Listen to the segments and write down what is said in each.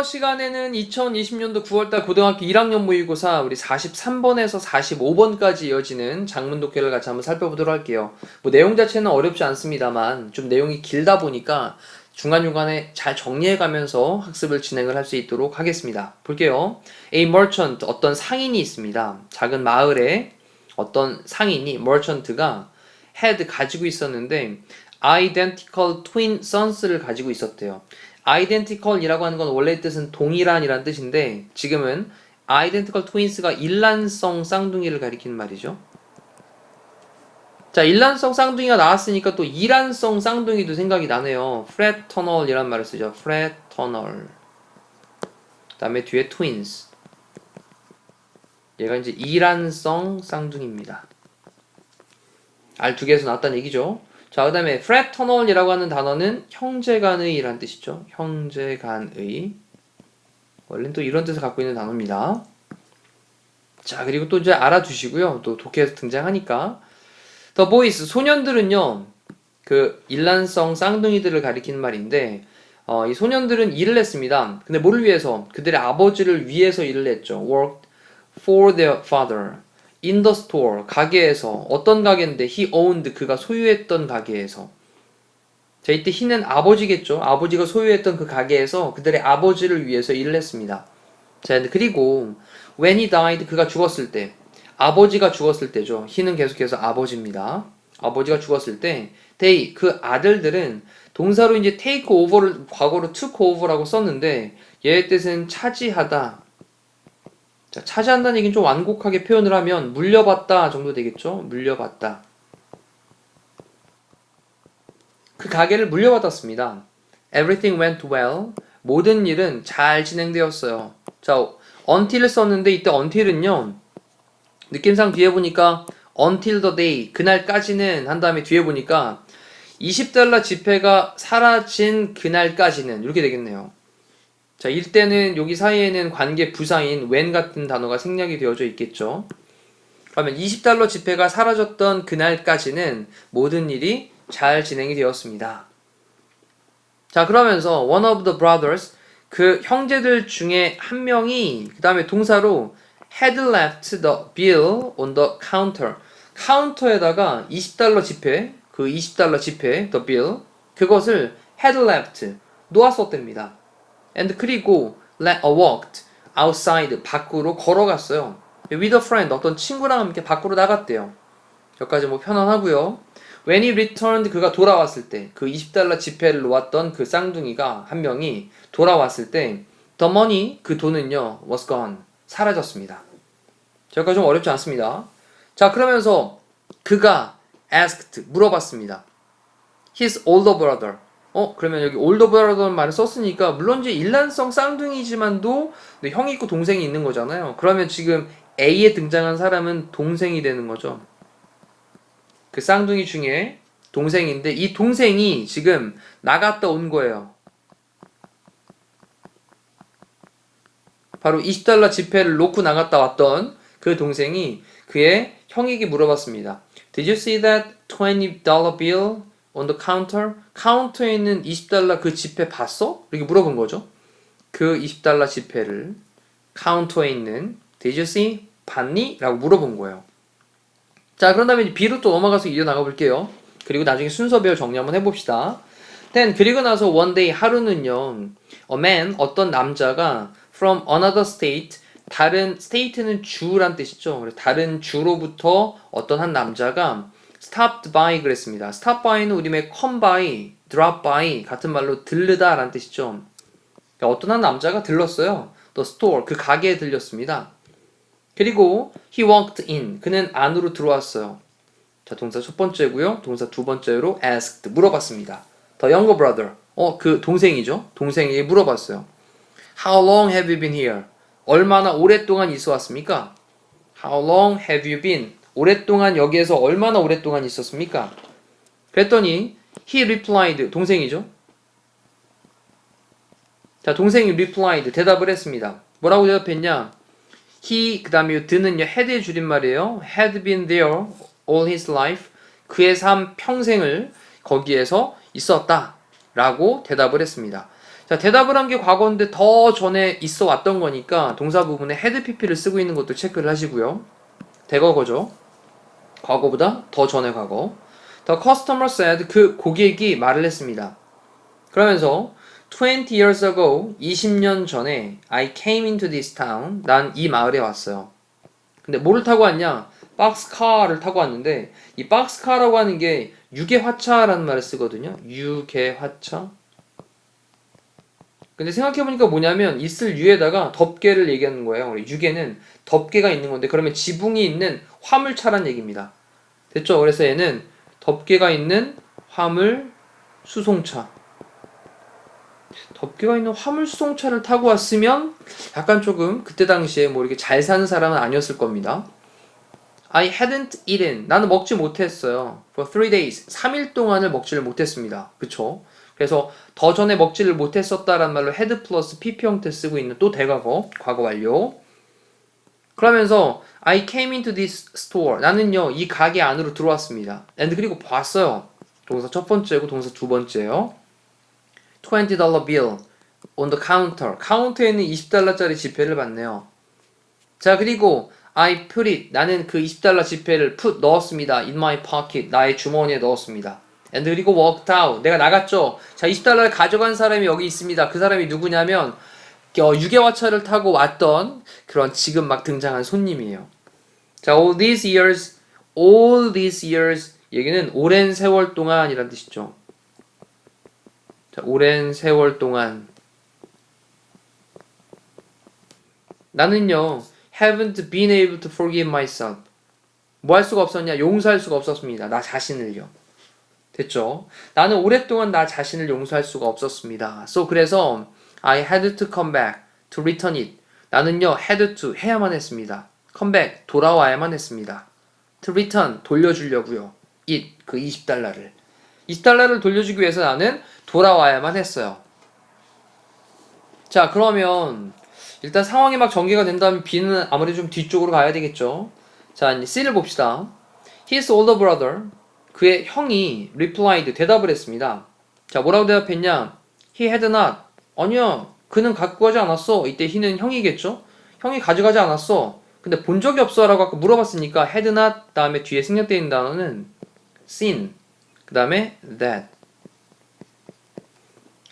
시간에는 2020년도 9월달 고등학교 1학년 모의고사 우리 43번에서 45번까지 이어지는 장문 독해를 같이 한번 살펴보도록 할게요. 뭐 내용 자체는 어렵지 않습니다만 좀 내용이 길다 보니까 중간중간에 잘 정리해가면서 학습을 진행을 할 수 있도록 하겠습니다. 볼게요. A merchant, 어떤 상인이 있습니다. 작은 마을에 어떤 상인이 merchant가 had 가지고 있었는데 identical twin sons를 가지고 있었대요. identical이라고 하는 건 원래 뜻은 동일한이란 뜻인데 지금은 identical twins가 일란성 쌍둥이를 가리키는 말이죠. 자, 일란성 쌍둥이가 나왔으니까 또 이란성 쌍둥이도 생각이 나네요. fraternal이란 말을 쓰죠. fraternal. 그 다음에 뒤에 twins. 얘가 이제 이란성 쌍둥이입니다. 알 두 개에서 나왔다는 얘기죠. 자, 그 다음에 fraternal이라고 하는 단어는 형제간의라는 뜻이죠. 형제간의. 원래는 또 이런 뜻을 갖고 있는 단어입니다. 자, 그리고 또 이제 알아두시고요. 또 독해에서 등장하니까. The boys, 소년들은요, 그 일란성 쌍둥이들을 가리키는 말인데, 이 소년들은 일을 했습니다. 근데 뭐를 위해서? 그들의 아버지를 위해서 일을 했죠. Worked for their father. In the store, 가게에서. 어떤 가게인데? He owned, 그가 소유했던 가게에서. 자, 이때 he는 아버지겠죠. 아버지가 소유했던 그 가게에서 그들의 아버지를 위해서 일을 했습니다. 자, 그리고 when he died, 그가 죽었을 때, 아버지가 죽었을 때죠. he는 계속해서 아버지입니다. 아버지가 죽었을 때, they, 그 아들들은 동사로 이제 take over를 과거로 took over라고 썼는데 얘의 뜻은 차지하다. 자, 차지한다는 얘기는 좀 완곡하게 표현을 하면 물려받다 정도 되겠죠? 물려받다. 그 가게를 물려받았습니다. Everything went well. 모든 일은 잘 진행되었어요. 자, until을 썼는데 이때 until은요. 느낌상 뒤에 보니까 until the day, 그날까지는 한 다음에 뒤에 보니까 $20 지폐가 사라진 그날까지는 이렇게 되겠네요. 자, 이때는 여기 사이에는 관계 부사인 when 같은 단어가 생략이 되어져 있겠죠. 그러면 $20 지폐가 사라졌던 그날까지는 모든 일이 잘 진행이 되었습니다. 자, 그러면서 one of the brothers, 그 형제들 중에 한 명이 그 다음에 동사로 had left the bill on the counter. 카운터에다가 $20 지폐, 그 $20 지폐, the bill, 그것을 had left, 놓았었답니다. and 그리고 walked outside, 밖으로 걸어갔어요. with a friend, 어떤 친구랑 함께 밖으로 나갔대요. 여기까지 뭐 편안하고요. When he returned, 그가 돌아왔을 때, 그 $20 지폐를 놓았던 그 쌍둥이가 한 명이 돌아왔을 때 the money, 그 돈은요 was gone, 사라졌습니다. 여기까지 좀 어렵지 않습니다. 자, 그러면서 그가 asked, 물어봤습니다. his older brother. 그러면 여기 older brother라는 말을 썼으니까 물론 이제 일란성 쌍둥이지만도 형이 있고 동생이 있는 거잖아요. 그러면 지금 A에 등장한 사람은 동생이 되는 거죠. 그 쌍둥이 중에 동생인데 이 동생이 지금 나갔다 온 거예요. 바로 $20 지폐를 놓고 나갔다 왔던 그 동생이 그의 형에게 물어봤습니다. Did you see that $20 bill on the counter? 카운터에 있는 $20 그 지폐 봤어? 이렇게 물어본 거죠. 그 $20 지폐를 카운터에 있는 Did you see? 봤니? 라고 물어본 거예요. 자, 그런 다음에 B로 또 넘어가서 이어나가 볼게요. 그리고 나중에 순서별 정리 한번 해봅시다. Then, 그리고 나서 one day, 하루는요, a man, 어떤 남자가 from another state, 다른 state는 주란 뜻이죠. 그래서 다른 주로부터 어떤 한 남자가 stopped by 그랬습니다. stop by는 우리의 come by, drop by 같은 말로 들르다 라는 뜻이죠. 그러니까 어떤 한 남자가 들렀어요. the store, 그 가게에 들렸습니다. 그리고 he walked in, 그는 안으로 들어왔어요. 자, 동사 첫 번째고요. 동사 두 번째로 asked, 물어봤습니다. the younger brother, 그 동생이죠. 동생에게 물어봤어요. How long have you been here? 얼마나 오랫동안 있어 왔습니까? How long have you been? 오랫동안 여기에서 얼마나 오랫동안 있었습니까? 그랬더니 he replied, 동생이죠. 자, 동생이 replied, 대답을 했습니다. 뭐라고 대답했냐? he 그 다음에 the는요 had의 줄임말이에요. had been there all his life. 그의 삶 평생을 거기에서 있었다 라고 대답을 했습니다. 자, 대답을 한 게 과거인데 더 전에 있어 왔던 거니까 동사 부분에 had pp를 쓰고 있는 것도 체크를 하시고요. 대과거죠. 과거보다 더 전의 과거. The customer said, 그 고객이 말을 했습니다. 그러면서 20 years ago, 20년 전에 I came into this town, 난 이 마을에 왔어요. 근데 뭐를 타고 왔냐? 박스카를 타고 왔는데 이 박스카라고 하는 게 유계화차라는 말을 쓰거든요. 유계화차. 근데 생각해보니까 뭐냐면 있을 유에다가 덮개를 얘기하는 거예요. 유계는 덮개가 있는 건데 그러면 지붕이 있는 화물차란 얘기입니다. 됐죠? 그래서 얘는 덮개가 있는 화물 수송차. 덮개가 있는 화물 수송차를 타고 왔으면 약간 조금 그때 당시에 뭐 이렇게 잘 사는 사람은 아니었을 겁니다. I hadn't eaten. 나는 먹지 못했어요. For 3 days. 3일 동안을 먹지를 못했습니다. 그쵸? 그래서 더 전에 먹지를 못했었다라는 말로 had 플러스 pp 형태 쓰고 있는 또 대과거, 과거 완료. 그러면서 I came into this store. 나는요, 이 가게 안으로 들어왔습니다. and 그리고 봤어요. 동사 첫 번째고 동사 두 번째요. $20 bill on the counter. 카운터에 있는 $20짜리 지폐를 봤네요. 자, 그리고 I put it. 나는 그 $20 지폐를 넣었습니다. in my pocket. 나의 주머니에 넣었습니다. and 그리고 walked out. 내가 나갔죠. 자, $20를 가져간 사람이 여기 있습니다. 그 사람이 누구냐면 유계화차를 타고 왔던 그런 지금 막 등장한 손님이에요. 자, all these years 얘기는 오랜 세월 동안이란 뜻이죠. 자, 오랜 세월 동안 나는요 haven't been able to forgive myself. 뭐 할 수가 없었냐? 용서할 수가 없었습니다. 나 자신을요. 됐죠? 나는 오랫동안 나 자신을 용서할 수가 없었습니다. So 그래서 I had to come back to return it. 나는요 had to 해야만 했습니다. come back 돌아와야만 했습니다. to return 돌려주려고요. it 그 $20를 20달러를 돌려주기 위해서 나는 돌아와야만 했어요. 자, 그러면 일단 상황이 막 전개가 된다면 B는 아무래도 좀 뒤쪽으로 가야 되겠죠. 자, 이제 C를 봅시다. His older brother, 그의 형이 replied, 대답을 했습니다. 자, 뭐라고 대답했냐? He had not. 아니야, 그는 갖고 가지 않았어. 이때 he는 형이겠죠? 형이 가져가지 않았어. 근데 본 적이 없어 라고 아까 물어봤으니까 had not 다음에 뒤에 생략되어 있는 단어는 seen, 그 다음에 that.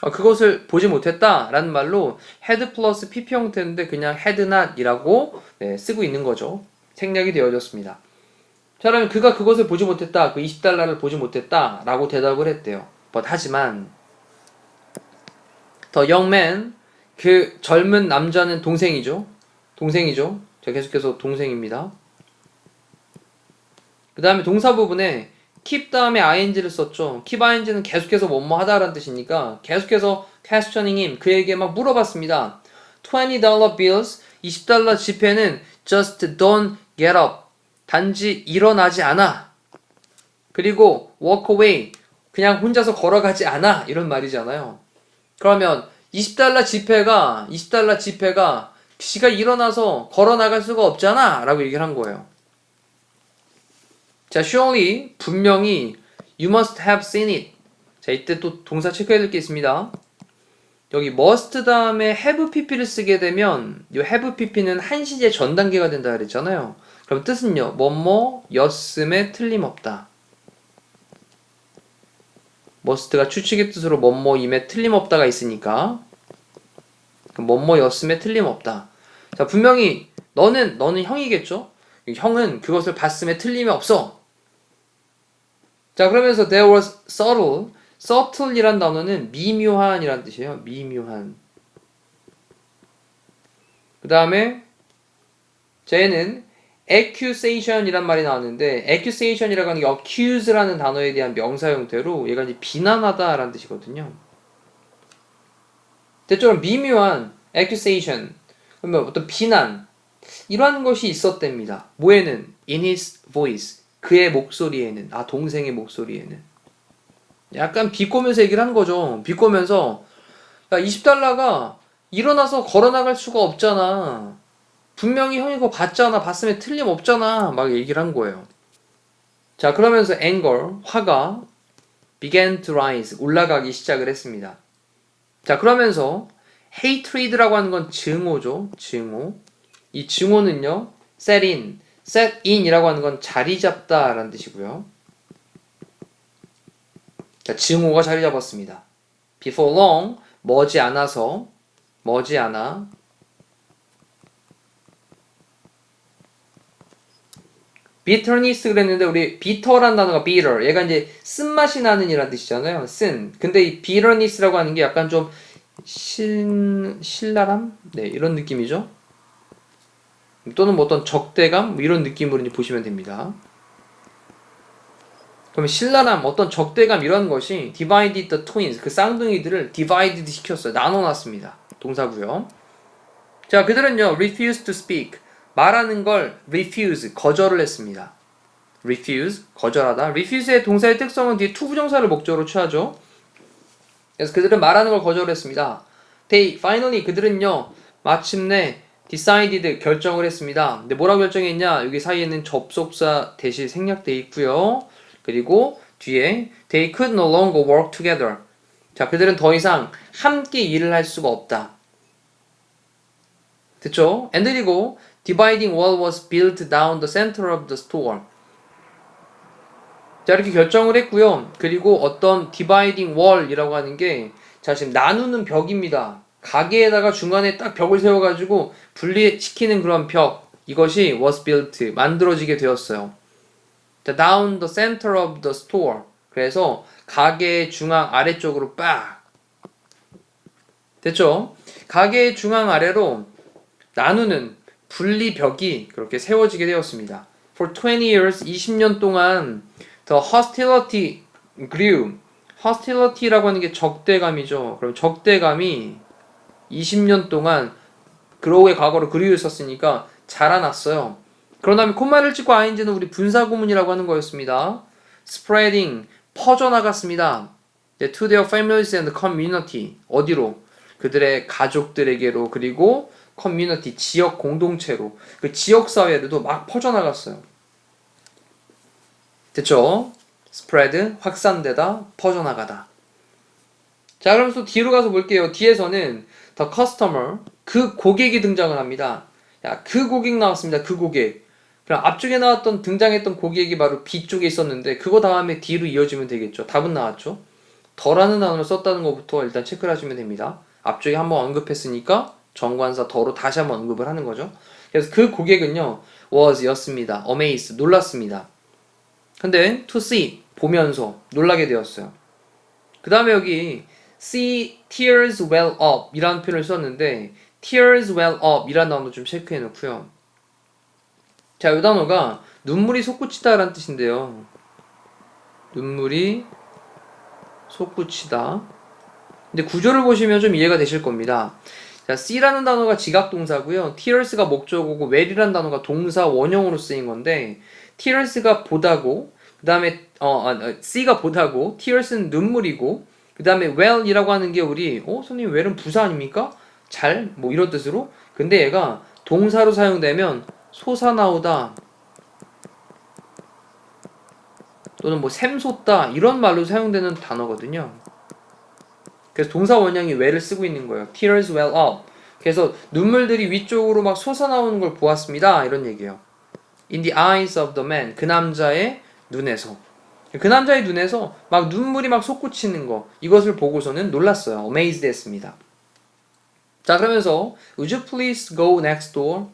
그것을 보지 못했다 라는 말로 had 플러스 pp 형태인데 그냥 had not 이라고 쓰고 있는 거죠. 생략이 되어졌습니다. 자, 그러면 그가 그것을 보지 못했다, 그 $20를 보지 못했다 라고 대답을 했대요. 하지만 the young man, 그 젊은 남자는 동생이죠. 자, 계속해서 동생입니다. 그 다음에 동사 부분에 keep 다음에 ing를 썼죠. keep ing는 계속해서 뭐뭐 하다라는 뜻이니까 계속해서 questioning him, 그에게 막 물어봤습니다. $20 bills, $20 지폐는 just don't get up, 단지 일어나지 않아. 그리고 walk away, 그냥 혼자서 걸어가지 않아. 이런 말이잖아요. 그러면 $20 지폐가 지가 일어나서 걸어 나갈 수가 없잖아 라고 얘기를 한 거예요. 자, surely 분명히 you must have seen it. 자, 이때 또 동사 체크해야 될 게 있습니다. 여기 must 다음에 have pp를 쓰게 되면 이 have pp는 한시제 전 단계가 된다 그랬잖아요. 그럼 뜻은요, 뭐뭐였음에 틀림없다. must가 추측의 뜻으로 뭐뭐임에 틀림없다가 있으니까 뭐뭐였음에 틀림없다. 자, 분명히 너는 형이겠죠? 형은 그것을 봤음에 틀림이 없어. 자, 그러면서 there was subtle이란 단어는 미묘한이란 뜻이에요. 미묘한. 그 다음에 쟤는 accusation이란 말이 나왔는데 accusation이라고 하는 게 accuse라는 단어에 대한 명사 형태로 얘가 이제 비난하다라는 뜻이거든요. 대체로 미묘한 accusation, 그러면 어떤 비난, 이러한 것이 있었답니다. 뭐에는? in his voice, 그의 목소리에는, 동생의 목소리에는. 약간 비꼬면서 얘기를 하는 거죠. 비꼬면서, 야, $20가 일어나서 걸어나갈 수가 없잖아. 분명히 형이 그거 봤잖아. 봤으면 틀림없잖아. 막 얘기를 한 거예요. 자, 그러면서 anger, 화가 began to rise, 올라가기 시작을 했습니다. 자, 그러면서 hatred라고 하는 건 증오죠. 증오. 이 증오는요. set in이라고 하는 건 자리 잡다라는 뜻이고요. 자, 증오가 자리 잡았습니다. before long, 머지않아 bitterness 그랬는데 우리 bitter란 단어가 bitter 얘가 이제 쓴맛이 나는 이란 뜻이잖아요. 쓴. 근데 이 bitterness라고 하는 게 약간 좀 신랄함? 네, 이런 느낌이죠. 또는 뭐 어떤 적대감? 뭐 이런 느낌으로 이제 보시면 됩니다. 그러면 신랄함, 어떤 적대감 이런 것이 divided the twins, 그 쌍둥이들을 divided 시켰어요. 나눠놨습니다. 동사고요. 자, 그들은요, refuse to speak, 말하는 걸 refuse, 거절을 했습니다. refuse, 거절하다. refuse의 동사의 특성은 뒤에 to 부정사를 목적으로 취하죠. 그래서 그들은 말하는 걸 거절했습니다. They finally, 그들은요, 마침내 decided, 결정을 했습니다. 근데 뭐라고 결정했냐? 여기 사이에는 접속사 대시 생략되어 있고요. 그리고 뒤에 they could no longer work together. 자, 그들은 더 이상 함께 일을 할 수가 없다. 됐죠? And 그리고 dividing wall was built down the center of the store. 자, 이렇게 결정을 했고요. 그리고 어떤 dividing wall이라고 하는 게 자, 지금 나누는 벽입니다. 가게에다가 중간에 딱 벽을 세워가지고 분리시키는 그런 벽. 이것이 was built, 만들어지게 되었어요. 자, down the center of the store. 그래서 가게의 중앙 아래쪽으로 빡. 됐죠? 가게의 중앙 아래로 나누는 분리벽이 그렇게 세워지게 되었습니다. For 20 years, 20년 동안 the hostility grew. hostility라고 하는 게 적대감이죠. 그럼 적대감이 20년 동안 grow의 과거로 grew를 썼으니까 자라났어요. 그런 다음에 콤마를 찍고 ing는 우리 분사구문이라고 하는 거였습니다. spreading, 퍼져나갔습니다. to their families and community. 어디로? 그들의 가족들에게로 그리고 커뮤니티, 지역 공동체로 그 지역 사회로도 막 퍼져나갔어요. 됐죠? spread, 확산되다, 퍼져나가다. 자, 그럼 또 뒤로 가서 볼게요. 뒤에서는 the customer, 그 고객이 등장을 합니다. 야, 그 고객 나왔습니다. 그 고객. 그럼 앞쪽에 나왔던 등장했던 고객이 바로 B 쪽에 있었는데 그거 다음에 D로 이어지면 되겠죠. 답은 나왔죠. 더라는 단어를 썼다는 것부터 일단 체크를 하시면 됩니다. 앞쪽에 한번 언급했으니까 정관사 더로 다시 한번 언급을 하는 거죠. 그래서 그 고객은요, was 였습니다. amazed, 놀랐습니다. 근데 to see, 보면서 놀라게 되었어요. 그 다음에 여기 see tears well up 이라는 표현을 썼는데 tears well up 이라는 단어 좀 체크해 놓고요. 자, 이 단어가 눈물이 솟구치다 라는 뜻인데요. 눈물이 솟구치다. 근데 구조를 보시면 좀 이해가 되실 겁니다. 자, see라는 단어가 지각동사고요. tears가 목적어고 well이라는 단어가 동사 원형으로 쓰인 건데 tears가 보다고 그 다음에 see가 보다고 tears는 눈물이고 그 다음에 well이라고 하는 게 우리 선생님 well은 부사 아닙니까? 잘 뭐 이런 뜻으로 근데 얘가 동사로 사용되면 솟아나오다 또는 뭐 샘솟다 이런 말로 사용되는 단어거든요. 그래서 동사 원형이 well을 쓰고 있는 거예요. tears well up. 그래서 눈물들이 위쪽으로 막 솟아나오는 걸 보았습니다. 이런 얘기예요. In the eyes of the man. 그 남자의 눈에서. 그 남자의 눈에서 막 눈물이 막 솟구치는 거. 이것을 보고서는 놀랐어요. amazed 했습니다. 자, 그러면서 Would you please go next door?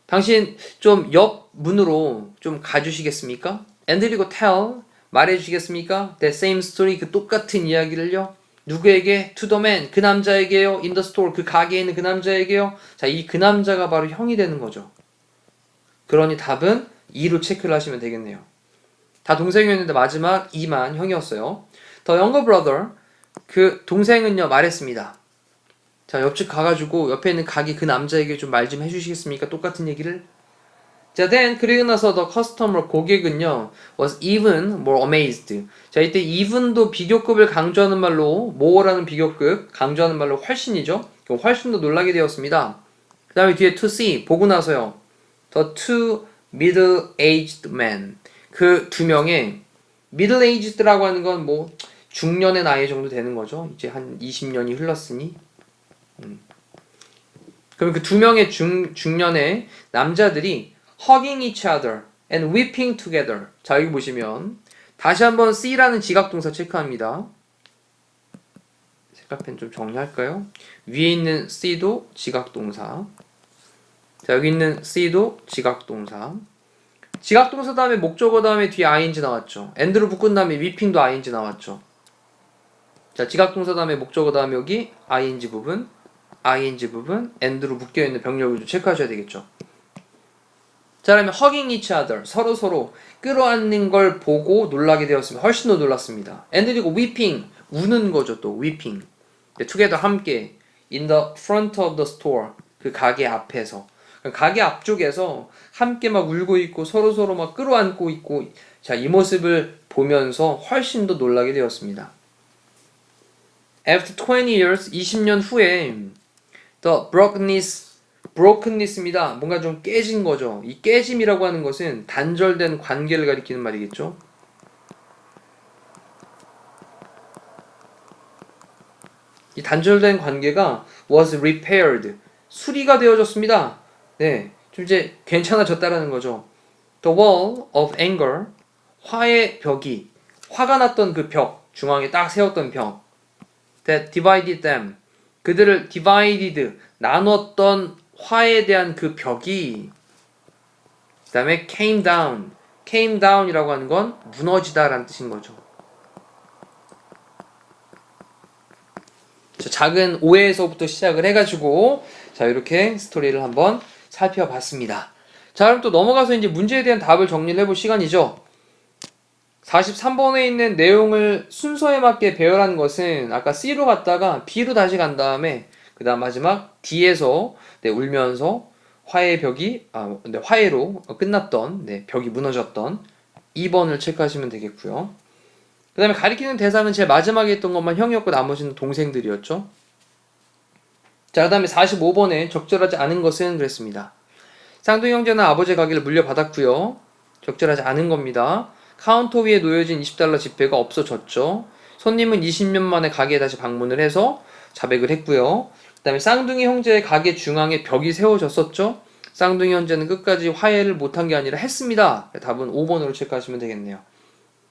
당신 좀 옆 문으로 좀 가주시겠습니까? And 그리고 tell. 말해주시겠습니까? That same story. 그 똑같은 이야기를요. 누구에게? To the man. 그 남자에게요. In the store. 그 가게에 있는 그 남자에게요. 자, 이 그 남자가 바로 형이 되는 거죠. 그러니 답은 2로 체크를 하시면 되겠네요. 다 동생이었는데 마지막 2만 형이었어요. The younger brother. 그 동생은요 말했습니다. 자, 옆집 가가지고 옆에 있는 가게 그 남자에게 좀 말 좀 해주시겠습니까? 똑같은 얘기를. 자, then 그리고 나서 the customer 고객은요 was even more amazed. 자, 이때 even도 비교급을 강조하는 말로 more라는 비교급 강조하는 말로 훨씬이죠. 훨씬 더 놀라게 되었습니다. 그 다음에 뒤에 to see 보고 나서요. The two middle-aged men. 그 두 명의 middle-aged라고 하는 건 뭐 중년의 나이 정도 되는 거죠. 이제 한 20년이 흘렀으니. 그럼 그 두 명의 중년의 남자들이 hugging each other and weeping together. 자, 여기 보시면 다시 한번 see라는 지각동사 체크합니다. 색깔펜 좀 정리할까요? 위에 있는 see도 지각동사. 자, 여기 있는 see도 지각동사. 지각동사 다음에 목적어 다음에 뒤에 ing 나왔죠. and로 묶은 다음에 weeping도 ing 나왔죠. 자, 지각동사 다음에 목적어 다음에 여기 ing 부분, and로 묶여있는 병렬 구조 체크하셔야 되겠죠. 자, 그러면 hugging each other, 서로 끌어안는 걸 보고 놀라게 되었으면 훨씬 더 놀랐습니다. and 그리고 weeping, 우는 거죠. 또 weeping, together 함께 in the front of the store, 그 가게 앞에서, 가게 앞쪽에서 함께 막 울고 있고 서로 막 끌어안고 있고, 자, 이 모습을 보면서 훨씬 더 놀라게 되었습니다. After 20 years, 20년 후에 the brokenness입니다. 뭔가 좀 깨진 거죠. 이 깨짐이라고 하는 것은 단절된 관계를 가리키는 말이겠죠. 이 단절된 관계가 was repaired. 수리가 되어졌습니다. 네, 좀 이제 괜찮아졌다라는 거죠. The wall of anger. 화의 벽이, 화가 났던 그 벽, 중앙에 딱 세웠던 벽. That divided them. 그들을 divided, 나눴던 화에 대한 그 벽이, 그 다음에 came down이라고 하는 건 무너지다라는 뜻인 거죠. 자, 작은 오해에서부터 시작을 해가지고, 자, 이렇게 스토리를 한번 살펴봤습니다. 자, 그럼 또 넘어가서 이제 문제에 대한 답을 정리를 해볼 시간이죠. 43번에 있는 내용을 순서에 맞게 배열한 것은 아까 C로 갔다가 B로 다시 간 다음에 그 다음 마지막 D에서 울면서 화해의 벽이 화해로 끝났던 벽이 무너졌던 2번을 체크하시면 되겠고요. 그 다음에 가리키는 대상은 제일 마지막에 했던 것만 형이었고 나머지는 동생들이었죠. 자, 그 다음에 45번에 적절하지 않은 것은 그랬습니다. 쌍둥이 형제는 아버지의 가게를 물려받았고요. 적절하지 않은 겁니다. 카운터 위에 놓여진 $20 지폐가 없어졌죠. 손님은 20년 만에 가게에 다시 방문을 해서 자백을 했고요. 그 다음에 쌍둥이 형제의 가게 중앙에 벽이 세워졌었죠. 쌍둥이 형제는 끝까지 화해를 못한 게 아니라 했습니다. 답은 5번으로 체크하시면 되겠네요.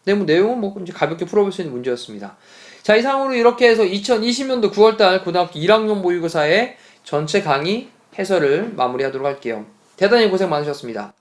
네, 뭐 내용은 뭐 이제 가볍게 풀어볼 수 있는 문제였습니다. 자, 이상으로 이렇게 해서 2020년도 9월달 고등학교 1학년 모의고사의 전체 강의 해설을 마무리하도록 할게요. 대단히 고생 많으셨습니다.